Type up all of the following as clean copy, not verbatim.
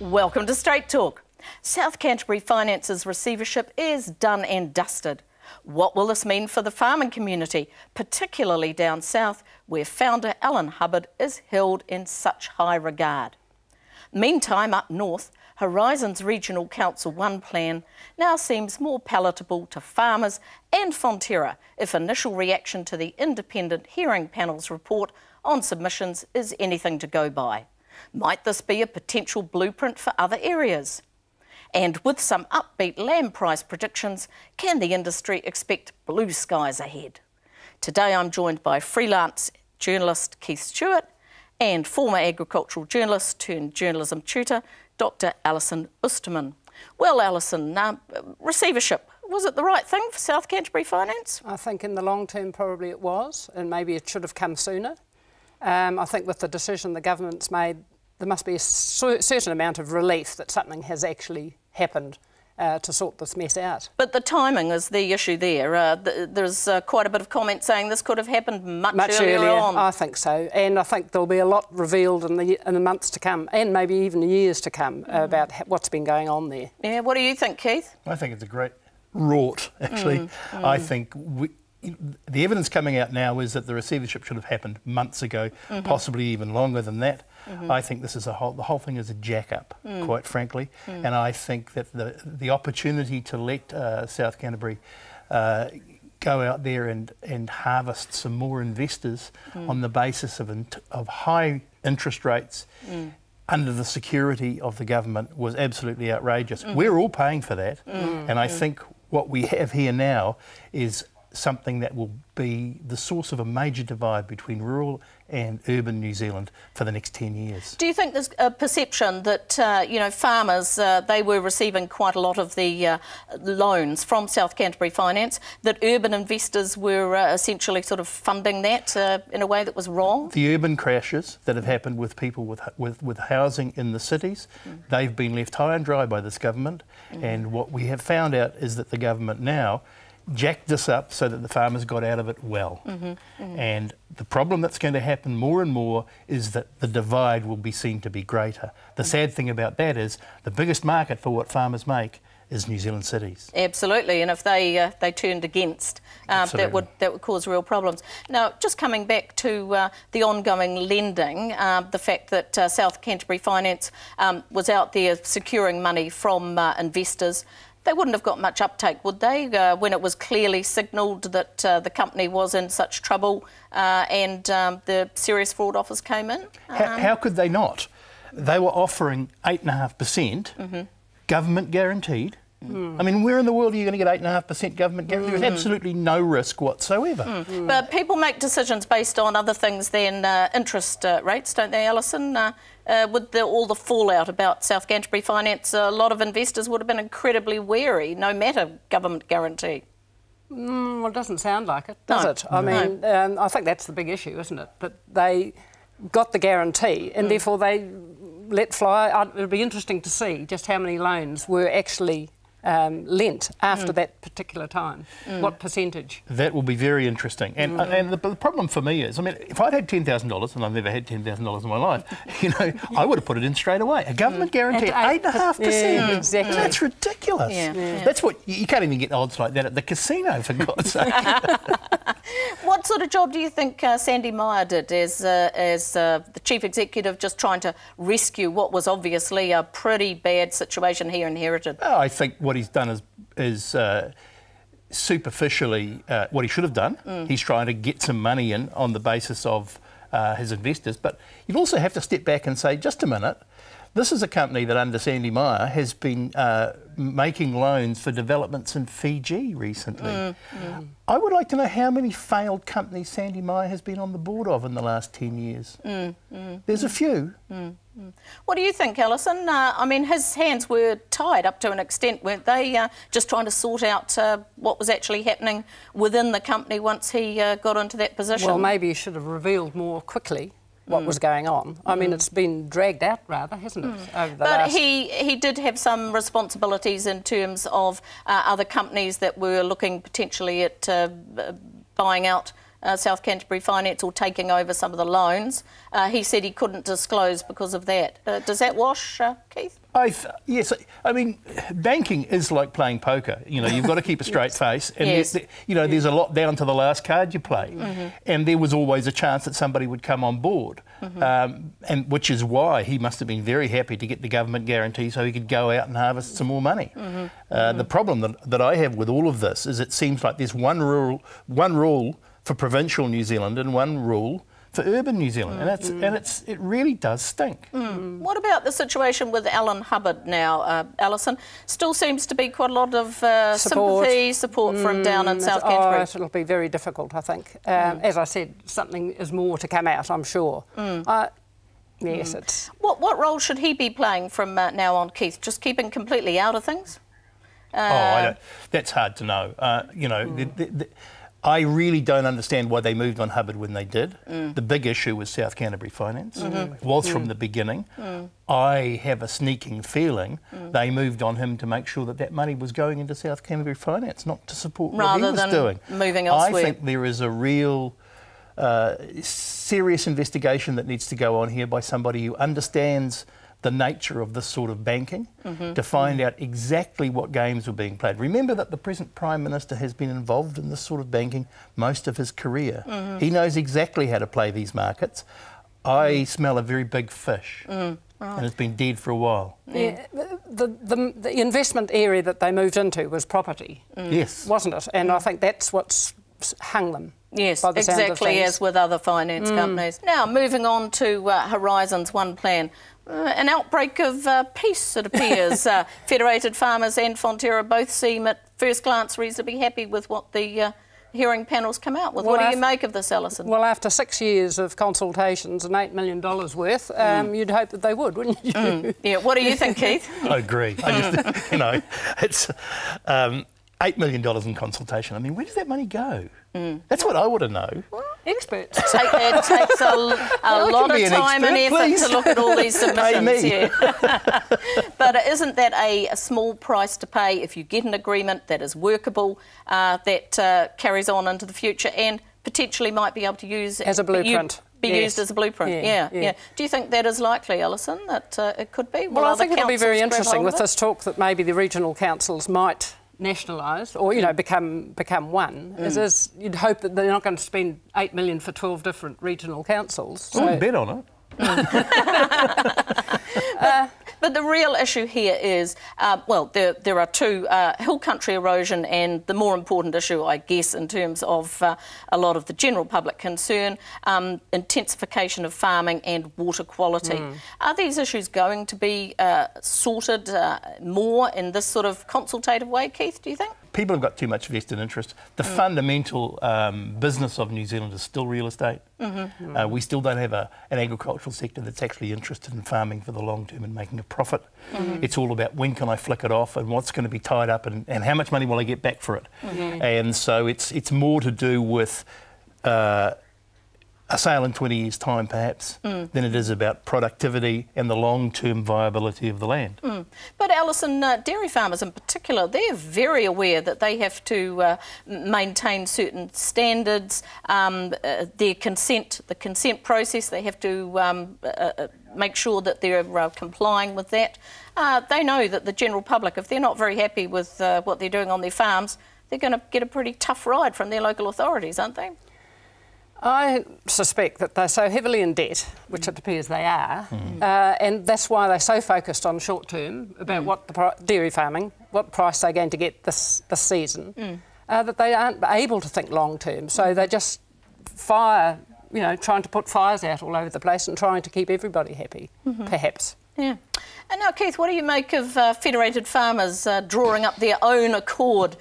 Welcome to Straight Talk. South Canterbury Finance's receivership is done and dusted. What will this mean for the farming community, particularly down south, where founder Alan Hubbard is held in such high regard? Meantime, up north, Horizon's Regional Council 1 plan now seems more palatable to farmers and Fonterra if initial reaction to the independent hearing panel's report on submissions is anything to go by. Might this be a potential blueprint for other areas? And with some upbeat lamb price predictions, can the industry expect blue skies ahead? Today I'm joined by freelance journalist Keith Stewart and former agricultural journalist turned journalism tutor, Dr. Alison Oosterman. Well, Alison, receivership, was it the right thing for South Canterbury Finance? I think in the long term probably it was, and maybe it should have come sooner. I think with the decision the government's made, there must be a certain amount of relief that something has actually happened to sort this mess out. But the timing is the issue there. There's quite a bit of comment saying this could have happened much earlier on. I think so, and I think there'll be a lot revealed in the months to come, and maybe even years to come, about what's been going on there. Yeah, what do you think, Keith? I think it's a great rort, actually. I think the evidence coming out now is that the receivership should have happened months ago, possibly even longer than that. I think this is the whole thing is a jack-up, quite frankly, and I think that the opportunity to let South Canterbury go out there and harvest some more investors on the basis of high interest rates under the security of the government was absolutely outrageous. We're all paying for that, and I think what we have here now is something that will be the source of a major divide between rural and urban New Zealand for the next 10 years. Do you think there's a perception that, farmers, they were receiving quite a lot of the loans from South Canterbury Finance, that urban investors were essentially sort of funding that in a way that was wrong? The urban crashes that have happened with people with housing in the cities, they've been left high and dry by this government, and what we have found out is that the government now jacked this up so that the farmers got out of it well. And the problem that's going to happen more and more is that the divide will be seen to be greater. The sad thing about that is the biggest market for what farmers make is New Zealand cities. Absolutely, and if they turned against, that would cause real problems. Now, just coming back to the ongoing lending, the fact that South Canterbury Finance was out there securing money from investors, they wouldn't have got much uptake, would they, when it was clearly signalled that the company was in such trouble and the Serious Fraud Office came in? How could they not? They were offering 8.5% government guaranteed. I mean, where in the world are you going to get 8.5% government guarantee? There's absolutely no risk whatsoever. But people make decisions based on other things than interest rates, don't they, Alison? With all the fallout about South Canterbury Finance, a lot of investors would have been incredibly wary, no matter government guarantee. Well, it doesn't sound like it, does it? I mean, I think that's the big issue, isn't it? But they got the guarantee, and therefore they let fly. It'll be interesting to see just how many loans were actually lent after that particular time. What percentage? That will be very interesting. And the problem for me is, I mean, if I'd had $10,000, and I've never had $10,000 in my life, I would have put it in straight away. A government guarantee, 8.5%. Yeah, exactly. That's ridiculous. That's what you can't even get odds like that at the casino, for God's sake. What sort of job do you think Sandy Meyer did as the chief executive, just trying to rescue what was obviously a pretty bad situation he inherited? Oh, I think what he's done is superficially what he should have done. He's trying to get some money in on the basis of his investors. But you'd also have to step back and say, just a minute, this is a company that under Sandy Meyer has been making loans for developments in Fiji recently. I would like to know how many failed companies Sandy Meyer has been on the board of in the last 10 years. There's a few. What do you think, Alison? I mean, his hands were tied up to an extent, weren't they? Just trying to sort out what was actually happening within the company once he got into that position. Well, maybe he should have revealed more quickly what was going on. I mean, it's been dragged out rather, hasn't it? Over the last... he did have some responsibilities in terms of other companies that were looking potentially at buying out South Canterbury Finance, or taking over some of the loans. He said he couldn't disclose because of that. Does that wash, Keith? Yes, I mean, banking is like playing poker. You know, you've got to keep a straight face, and there's a lot down to the last card you play, and there was always a chance that somebody would come on board, and which is why he must have been very happy to get the government guarantee so he could go out and harvest some more money. The problem that I have with all of this is it seems like there's one rule for provincial New Zealand and one rule for urban New Zealand, and it really does stink. What about the situation with Alan Hubbard now, Alison? Still seems to be quite a lot of support from down in South Canterbury. It'll be very difficult, I think. As I said, something is more to come out, I'm sure. Yes, it's... What role should he be playing from now on, Keith? Just keeping completely out of things? That's hard to know. You know, I really don't understand why they moved on Hubbard when they did. The big issue was South Canterbury Finance. It was from the beginning. I have a sneaking feeling they moved on him to make sure that money was going into South Canterbury Finance, not to support what he was doing. Moving elsewhere. I think there is a real serious investigation that needs to go on here by somebody who understands the nature of this sort of banking, to find out exactly what games were being played. Remember that the present Prime Minister has been involved in this sort of banking most of his career. He knows exactly how to play these markets. I smell a very big fish, and it's been dead for a while. Yeah, the investment area that they moved into was property, yes, wasn't it? And I think that's what's hung them. Yes, by the sound of exactly things. as with other finance companies. Now, moving on to Horizons One Plan. An outbreak of peace, it appears. Federated Farmers and Fonterra both seem at first glance reasonably happy with what the hearing panels come out with. What do you make of this, Alison? Well, after 6 years of consultations and $8 million worth, you'd hope that they would, wouldn't you? Yeah, what do you think, Keith? I agree. I just, you know, it's $8 million in consultation. I mean, where does that money go? That's what I want to know. Well, experts. It takes a lot of time and effort to look at all these submissions. Yeah. But isn't that a small price to pay if you get an agreement that is workable, that carries on into the future and potentially might be able to use as a blueprint? Used as a blueprint, yeah. Do you think that is likely, Alison, that it could be? Well, I think it'll be very interesting with this talk that maybe the regional councils might nationalise or, you know, become one. As you'd hope that they're not going to spend $8 million for 12 different regional councils. So I bet on it. But the real issue here is, there are two, hill country erosion and the more important issue, I guess, in terms of a lot of the general public concern, intensification of farming and water quality. Are these issues going to be sorted more in this sort of consultative way, Keith, do you think? People have got too much vested interest. The fundamental business of New Zealand is still real estate. We still don't have an agricultural sector that's actually interested in farming for the long term and making a profit. It's all about when can I flick it off and what's going to be tied up and how much money will I get back for it. And so it's more to do with a sale in 20 years' time, perhaps, than it is about productivity and the long-term viability of the land. But, Alison, dairy farmers in particular, they're very aware that they have to maintain certain standards, the consent process, they have to make sure that they're complying with that. They know that the general public, if they're not very happy with what they're doing on their farms, they're going to get a pretty tough ride from their local authorities, aren't they? I suspect that they're so heavily in debt, which it appears they are, and that's why they're so focused on short term about what the dairy farming, what price they're going to get this season, that they aren't able to think long term. So they just trying to put fires out all over the place and trying to keep everybody happy, perhaps. Yeah. And now, Keith, what do you make of Federated Farmers drawing up their own accord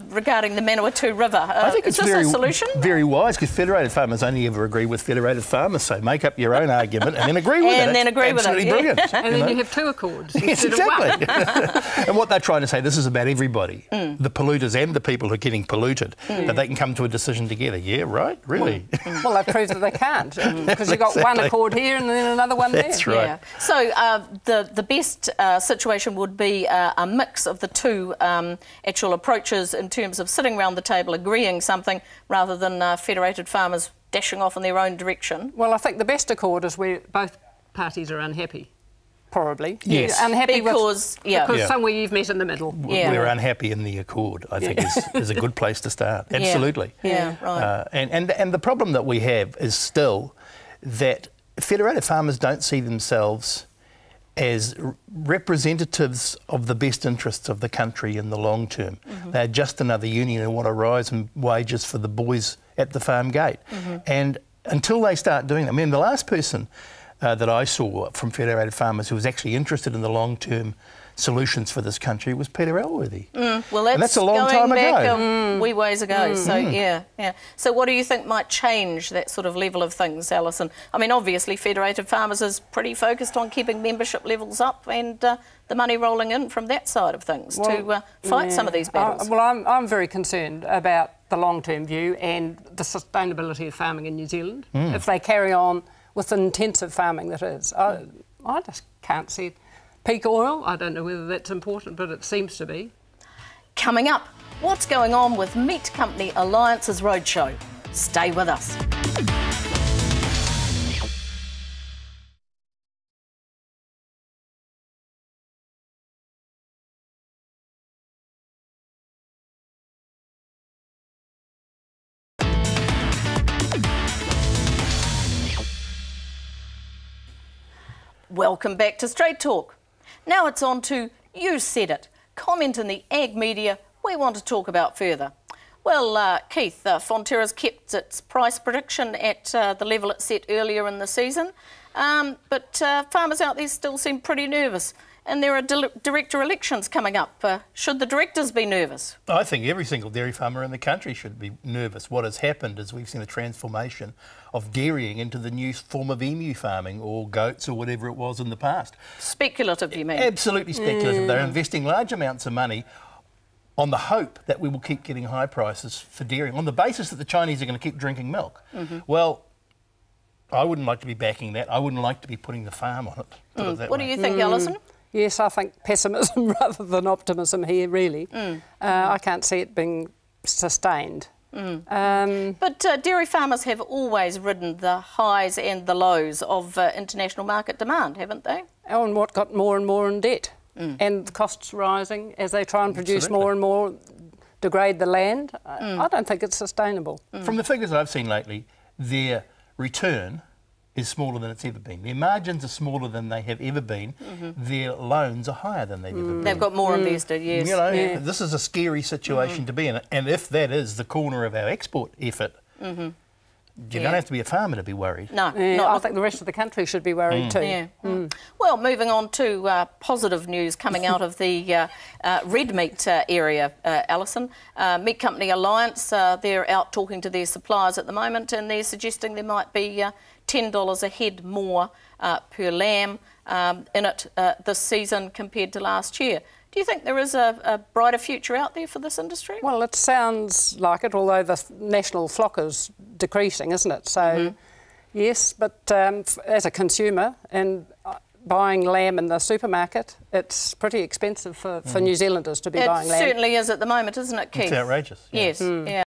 regarding the Manawatu River? I think it's a solution? Very wise, because Federated Farmers only ever agree with Federated Farmers, so make up your own argument and then agree with it. And then agree with it. Absolutely brilliant. And then you have two accords yes, instead exactly. of one. And what they're trying to say, this is about everybody, the polluters and the people who are getting polluted, that they can come to a decision together. Yeah, right? Really? Well, they've proved that they can't, because you've got one accord here and then another one there. That's right. Yeah. So the best situation would be a mix of the two actual approaches in terms of sitting around the table agreeing something rather than federated farmers dashing off in their own direction. Well, I think the best accord is where both parties are unhappy. Probably. Yes. Unhappy because somewhere you've met in the middle. Yeah. We're unhappy in the accord, I think is a good place to start. Absolutely. Yeah, right. And the problem that we have is still that federated farmers don't see themselves as representatives of the best interests of the country in the long term. They're just another union who want to rise in wages for the boys at the farm gate. And until they start doing that, I mean, the last person that I saw from federated farmers who was actually interested in the long-term solutions for this country was Peter Elworthy. Well, that's a long time ago. A wee ways ago. So yeah. So what do you think might change that sort of level of things, Alison? I mean, obviously, federated farmers is pretty focused on keeping membership levels up and the money rolling in from that side of things to fight some of these battles. Well, I'm very concerned about the long-term view and the sustainability of farming in New Zealand. If they carry on with the intensive farming that is, I just can't see it. Peak oil, I don't know whether that's important, but it seems to be. Coming up, what's going on with Meat Company Alliance's roadshow? Stay with us. Welcome back to Straight Talk. Now it's on to You Said It. Comment in the ag media we want to talk about further. Well, Keith, Fonterra's kept its price prediction at the level it set earlier in the season, but farmers out there still seem pretty nervous. And there are director elections coming up. Should the directors be nervous? I think every single dairy farmer in the country should be nervous. What has happened is we've seen a transformation of dairying into the new form of emu farming or goats or whatever it was in the past. Speculative, you mean? Absolutely speculative. They're investing large amounts of money on the hope that we will keep getting high prices for dairying, on the basis that the Chinese are going to keep drinking milk. Well, I wouldn't like to be backing that. I wouldn't like to be putting the farm on it. What do you think, Alison? Yes, I think pessimism rather than optimism here, really. I can't see it being sustained. But dairy farmers have always ridden the highs and the lows of international market demand, haven't they? And what got more and more in debt. And the costs rising as they try and produce more and more, degrade the land. I don't think it's sustainable. From the figures I've seen lately, their return is smaller than it's ever been. Their margins are smaller than they have ever been. Their loans are higher than they've ever been. They've got more invested, yes. You know, this is a scary situation to be in. And if that is the corner of our export effort, you don't have to be a farmer to be worried. No, I think the rest of the country should be worried too. Well, moving on to positive news coming out of the red meat area, Alison. Meat Company Alliance, they're out talking to their suppliers at the moment and they're suggesting there might be $10 a head more per lamb in it this season compared to last year. Do you think there is a brighter future out there for this industry? Well, it sounds like it, although the national flock is decreasing, isn't it? So, yes, but as a consumer and buying lamb in the supermarket, it's pretty expensive for New Zealanders to be buying lamb. It certainly is at the moment, isn't it, Keith? It's outrageous. Yes, yeah.